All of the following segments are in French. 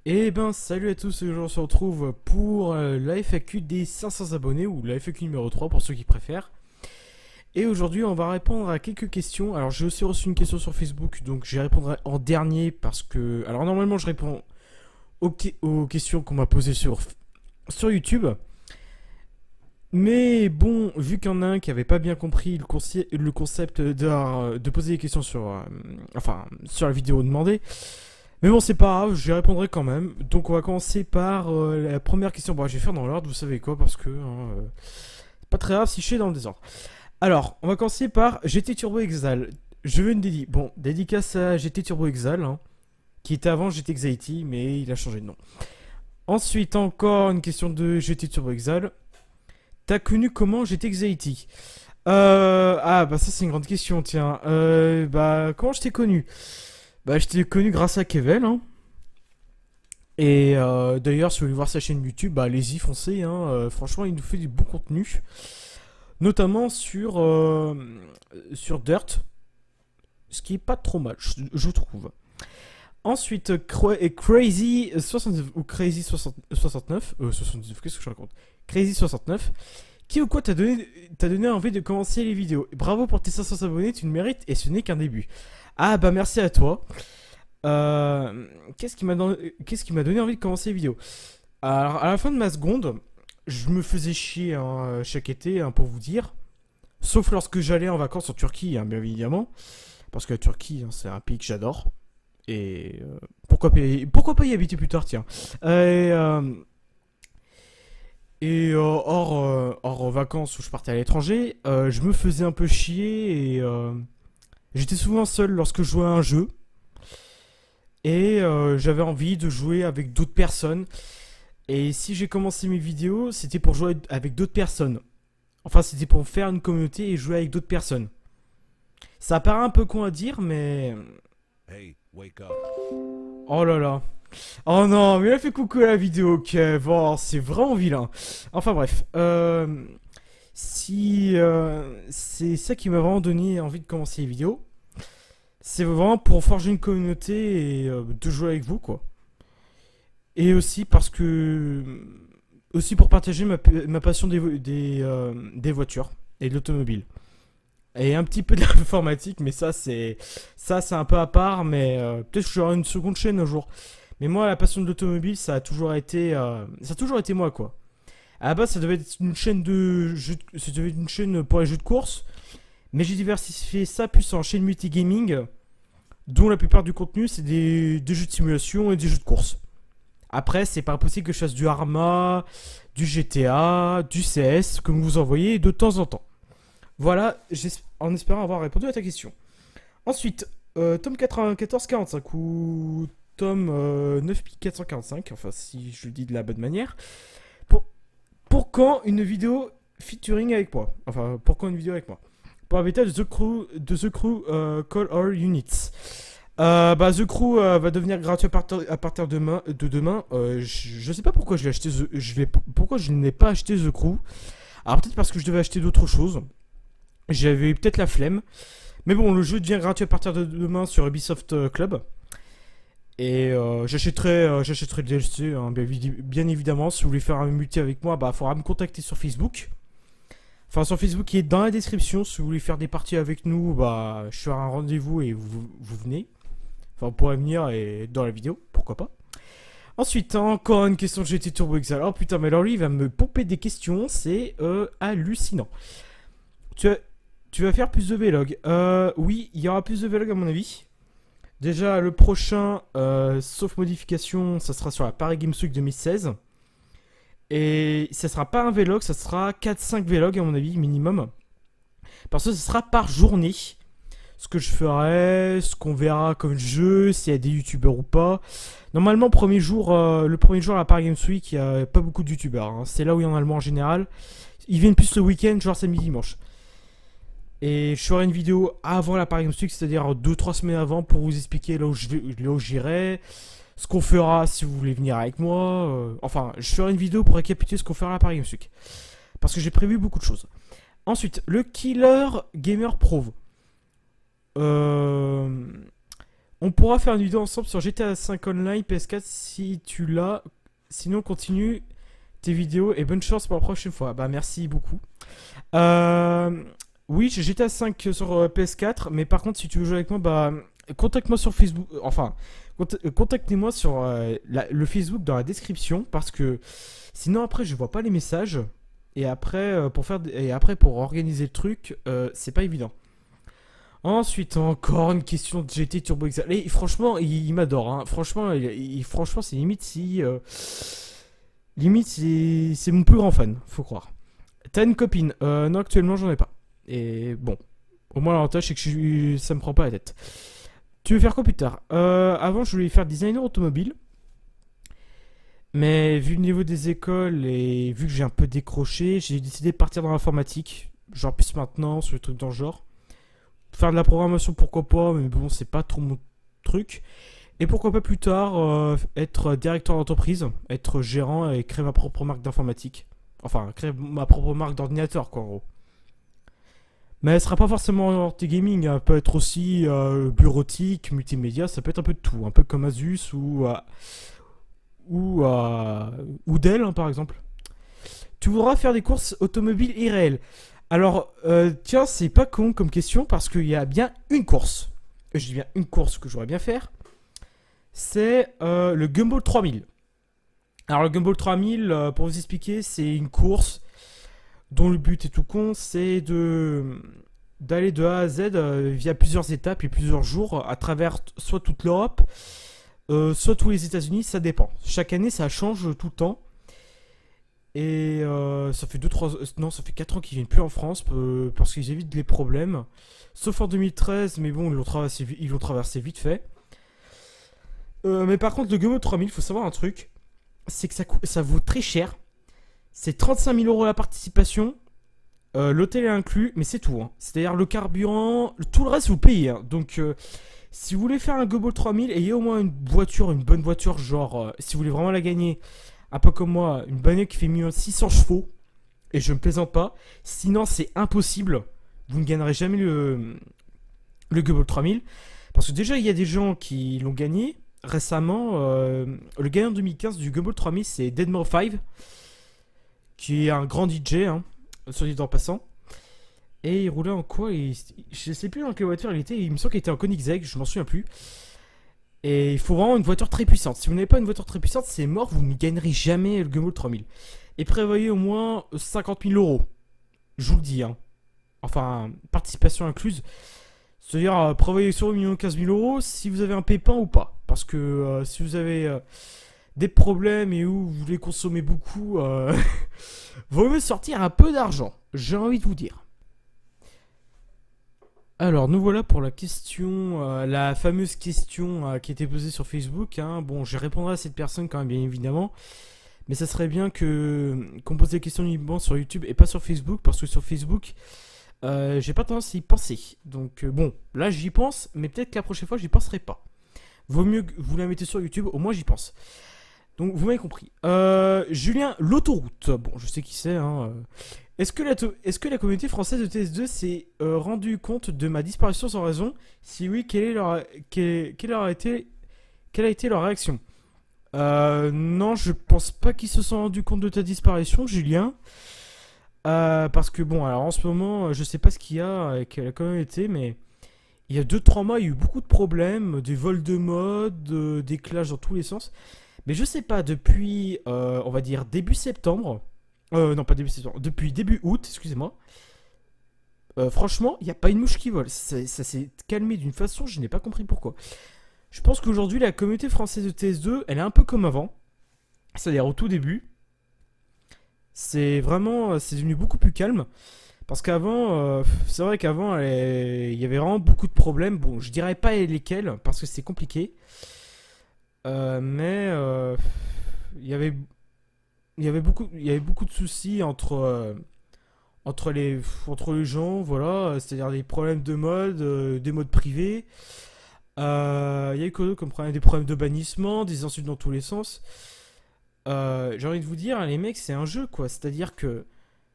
Eh ben salut à tous, aujourd'hui on se retrouve pour la FAQ des 500 abonnés ou la FAQ numéro 3 pour ceux qui préfèrent. Et aujourd'hui on va répondre à quelques questions. Alors j'ai aussi reçu une question sur Facebook, donc je répondrai en dernier parce que... Alors normalement je réponds aux questions qu'on m'a posées sur YouTube. Mais bon, vu qu'il y en a un qui avait pas bien compris le concept de poser des questions sur la vidéo demandée. Mais bon, c'est pas grave, je répondrai quand même. Donc, on va commencer par la première question. Bon, je vais faire dans l'ordre, vous savez quoi, parce que c'est pas très grave si je suis dans le désordre. Alors, on va commencer par GT Turbo Exal. Je veux une dédicace à GT Turbo Exal, hein, qui était avant GT Anxiety, mais il a changé de nom. Ensuite, encore une question de GT Turbo Exal. T'as connu comment GT Anxiety? Bah ça c'est une grande question, tiens. Comment je t'ai connu? Bah, je t'ai connu grâce à Kevel, hein. Et d'ailleurs, si vous voulez voir sa chaîne YouTube, bah allez-y, foncez, hein. Franchement, il nous fait du bon contenu. Notamment sur Dirt. Ce qui est pas trop mal, je trouve. Ensuite, Crazy 69 ou Crazy 69, 79, qu'est-ce que je raconte? Crazy 69, qui ou quoi t'as donné envie de commencer les vidéos. Bravo pour tes 500 abonnés, tu le mérites et ce n'est qu'un début. Ah bah merci à toi. Qu'est-ce qui m'a donné envie de commencer les vidéos? Alors à la fin de ma seconde, je me faisais chier hein, chaque été hein, pour vous dire. Sauf lorsque j'allais en vacances en Turquie, hein, bien évidemment. Parce que la Turquie, hein, c'est un pays que j'adore. Et pourquoi pas y habiter plus tard, tiens. Hors vacances où je partais à l'étranger, je me faisais un peu chier et j'étais souvent seul lorsque je jouais à un jeu. Et j'avais envie de jouer avec d'autres personnes. Et si j'ai commencé mes vidéos, c'était pour jouer avec d'autres personnes. Enfin, c'était pour faire une communauté et jouer avec d'autres personnes. Ça paraît un peu con à dire, mais... Hey, wake up. Oh là là. Oh non, mais il a fait coucou à la vidéo, ok. Bon, c'est vraiment vilain. Enfin bref. C'est ça qui m'a vraiment donné envie de commencer les vidéos. C'est vraiment pour forger une communauté et de jouer avec vous, quoi. Et aussi parce que... Aussi pour partager ma passion des voitures et de l'automobile. Et un petit peu de l'informatique, mais ça c'est un peu à part, mais peut-être que j'aurai une seconde chaîne un jour. Mais moi, la passion de l'automobile, ça a toujours été moi, quoi. À la base, ça devait être une chaîne ça devait être une chaîne pour les jeux de course, mais j'ai diversifié ça plus en chaîne multigaming, dont la plupart du contenu c'est des jeux de simulation et des jeux de course. Après, c'est pas impossible que je fasse du Arma, du GTA, du CS, comme vous en voyez de temps en temps. Voilà, en espérant avoir répondu à ta question. Ensuite, tome 9445 ou tome 9445, enfin si je le dis de la bonne manière. Pour, pour quand une vidéo featuring avec moi? Enfin, pour quand une vidéo avec moi? Pour la bêta de The Crew Call Our Units. The Crew va devenir gratuit à partir de demain. Je sais pas pourquoi pourquoi je n'ai pas acheté The Crew. Alors peut-être parce que je devais acheter d'autres choses. J'avais peut-être la flemme. Mais bon, le jeu devient gratuit à partir de demain sur Ubisoft Club. Et j'achèterai le DLC, hein, bien évidemment. Si vous voulez faire un multi avec moi, il faudra me contacter sur Facebook. Enfin, sur Facebook qui est dans la description. Si vous voulez faire des parties avec nous, je ferai un rendez-vous et vous venez. Enfin, vous pourrez venir et dans la vidéo, pourquoi pas. Ensuite, encore une question de GT Turbo Exal. Oh putain, mais alors lui, il va me pomper des questions. C'est hallucinant. Tu vas faire plus de vlog. Oui, il y aura plus de vlog à mon avis. Déjà, le prochain, sauf modification, ça sera sur la Paris Games Week 2016. Et ça sera pas un vlog, ça sera 4-5 vlogs à mon avis, minimum. Parce que ce sera par journée. Ce que je ferai, ce qu'on verra comme jeu, s'il y a des youtubeurs ou pas. Normalement, le premier jour à la Paris Games Week, il n'y a pas beaucoup de youtubeurs. Hein. C'est là où il y en a le moins en général. Ils viennent plus le week-end, genre samedi, dimanche. Et je ferai une vidéo avant la Paris Games Week, c'est-à-dire 2-3 semaines avant, pour vous expliquer là où j'irai, ce qu'on fera si vous voulez venir avec moi. Enfin, je ferai une vidéo pour récapituler ce qu'on fera à la Paris Games Week. Parce que j'ai prévu beaucoup de choses. Ensuite, le Killer Gamer Pro. On On pourra faire une vidéo ensemble sur GTA 5 Online PS4 si tu l'as. Sinon, continue tes vidéos et bonne chance pour la prochaine fois. Bah, merci beaucoup. Oui, j'ai GTA 5 sur PS4, mais par contre, si tu veux jouer avec moi, bah, contacte-moi sur Facebook. Enfin, contactez-moi sur le Facebook dans la description parce que sinon, après, je vois pas les messages. Et après, pour organiser le truc, c'est pas évident. Ensuite, encore une question de GT Turbo XL. Et franchement, il m'adore. Hein. Franchement, franchement, c'est limite si. Limite, c'est mon plus grand fan, faut croire. T'as une copine? Non, actuellement, j'en ai pas. Et bon, au moins l'avantage, c'est que ça me prend pas la tête. Tu veux faire quoi plus tard? Avant, je voulais faire designer automobile. Mais vu le niveau des écoles et vu que j'ai un peu décroché, j'ai décidé de partir dans l'informatique. Genre plus maintenant, sur le truc dans le genre. Faire de la programmation, pourquoi pas, mais bon, c'est pas trop mon truc. Et pourquoi pas plus tard être directeur d'entreprise, être gérant et créer ma propre marque d'informatique. Enfin, créer ma propre marque d'ordinateur, quoi, en gros. Mais elle sera pas forcément orientée gaming, hein. Elle peut être aussi bureautique, multimédia, ça peut être un peu de tout. Un peu comme Asus ou Dell, hein, par exemple. Tu voudras faire des courses automobiles irréelles. Alors, tiens, c'est pas con comme question parce qu'il y a bien une course. Je dis bien une course que j'aurais bien faire. C'est le Gumball 3000. Alors, le Gumball 3000, pour vous expliquer, c'est une course dont le but est tout con, c'est d'aller de A à Z via plusieurs étapes et plusieurs jours à travers soit toute l'Europe, soit tous les États-Unis, ça dépend. Chaque année, ça change tout le temps. Et ça fait 4 ans qu'ils viennent plus en France parce qu'ils évitent les problèmes. Sauf en 2013, mais bon, ils l'ont traversé vite fait. Mais par contre, le Gumball 3000, il faut savoir un truc, c'est que ça vaut très cher. C'est 35 000 € la participation. L'hôtel est inclus, mais c'est tout. Hein. C'est-à-dire le carburant, tout le reste vous payez. Hein. Donc, si vous voulez faire un Gumball 3000, ayez au moins une bonne voiture, genre, si vous voulez vraiment la gagner. Un peu comme moi, une bagnole qui fait minimum 600 chevaux. Et je ne plaisante pas. Sinon, c'est impossible. Vous ne gagnerez jamais le Gumball 3000. Parce que déjà, il y a des gens qui l'ont gagné. Récemment, le gagnant 2015 du Gumball 3000, c'est Deadmau5. Qui est un grand DJ, hein, soit dit en passant. Et il roulait en quoi? Je ne sais plus dans quelle voiture il était. Il me semble qu'il était en Koenigsegg, je m'en souviens plus. Et il faut vraiment une voiture très puissante. Si vous n'avez pas une voiture très puissante, c'est mort, vous ne gagnerez jamais le Gumball 3000. Et prévoyez au moins 50 000 €. Je vous le dis, hein. Enfin, participation incluse. C'est-à-dire, prévoyez sur 15 000 € si vous avez un pépin ou pas. Parce que si vous avez des problèmes et où vous voulez consommer beaucoup, vaut mieux sortir un peu d'argent. J'ai envie de vous dire. Alors, nous voilà pour la question, la fameuse question qui a été posée sur Facebook. Hein. Bon, je répondrai à cette personne quand même, bien évidemment. Mais ça serait bien qu'on pose des questions uniquement sur YouTube et pas sur Facebook. Parce que sur Facebook, j'ai pas tendance à y penser. Donc, bon, là j'y pense, mais peut-être que la prochaine fois, j'y penserai pas. Vaut mieux que vous la mettez sur YouTube, au moins j'y pense. Donc, vous m'avez compris. Julien, l'autoroute. Bon, je sais qui c'est, hein. Est-ce que la communauté française de TS2 s'est rendu compte de ma disparition sans raison? Si oui, quelle a été leur réaction? Non, je pense pas qu'ils se sont rendus compte de ta disparition, Julien. Parce que bon, alors en ce moment, je sais pas ce qu'il y a avec la communauté, mais il y a 2-3 mois, il y a eu beaucoup de problèmes, des vols de mode, des clashs dans tous les sens. Mais je sais pas, depuis, on va dire, début septembre. Non, pas début septembre. Depuis début août, excusez-moi. Franchement, il n'y a pas une mouche qui vole. Ça s'est calmé d'une façon, je n'ai pas compris pourquoi. Je pense qu'aujourd'hui, la communauté française de TS2, elle est un peu comme avant. C'est-à-dire au tout début. C'est devenu beaucoup plus calme. Parce qu'avant, c'est vrai qu'avant, il y avait vraiment beaucoup de problèmes. Bon, je dirais pas lesquels, parce que c'est compliqué. Mais il y avait beaucoup de soucis entre les gens, voilà, c'est-à-dire des problèmes de mode, des modes privés. Il y a eu quoi d'autre comme problème? Des problèmes de bannissement, des insultes dans tous les sens. J'ai envie de vous dire, les mecs, c'est un jeu, quoi. C'est-à-dire que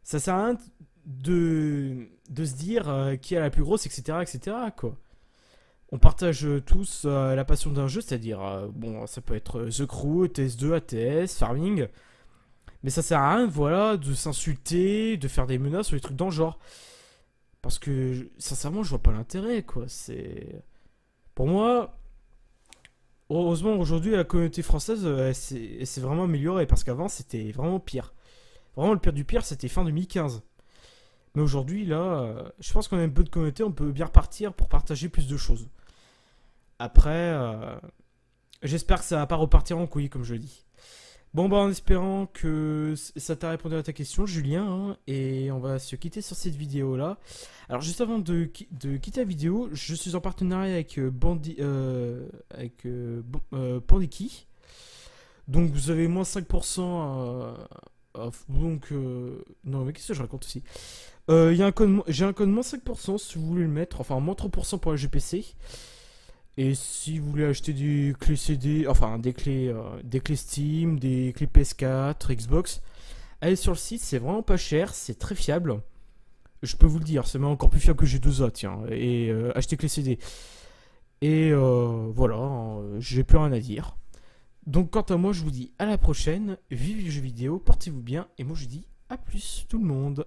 ça sert à rien de se dire qui est la plus grosse, etc., etc., quoi. On partage tous la passion d'un jeu, c'est-à-dire, bon, ça peut être The Crew, TS2, ATS, Farming, mais ça sert à rien, voilà, de s'insulter, de faire des menaces ou des trucs dans le genre. Parce que, sincèrement, je vois pas l'intérêt, quoi. C'est. Pour moi, heureusement, aujourd'hui, la communauté française, elle s'est vraiment améliorée, parce qu'avant, c'était vraiment pire. Vraiment, le pire du pire, c'était fin 2015. Mais aujourd'hui, là, je pense qu'on a une bonne communauté, on peut bien repartir pour partager plus de choses. Après, j'espère que ça va pas repartir en couille, comme je le dis. Bon, bah, en espérant que ça t'a répondu à ta question, Julien, hein, et on va se quitter sur cette vidéo-là. Alors, juste avant de quitter la vidéo, je suis en partenariat avec, Pandiki. Donc, vous avez moins 5%. Donc, non, mais qu'est-ce que je raconte aussi? J'ai un code moins 5% si vous voulez le mettre, enfin moins 3% pour la GPC. Et si vous voulez acheter des clés CD, enfin des clés Steam, des clés PS4, Xbox, allez sur le site, c'est vraiment pas cher, c'est très fiable. Je peux vous le dire, c'est même encore plus fiable que G2A, tiens. Et acheter clés CD. Et voilà, hein, j'ai plus rien à dire. Donc quant à moi, je vous dis à la prochaine, vive les jeux vidéo, portez-vous bien, et moi je dis à plus tout le monde.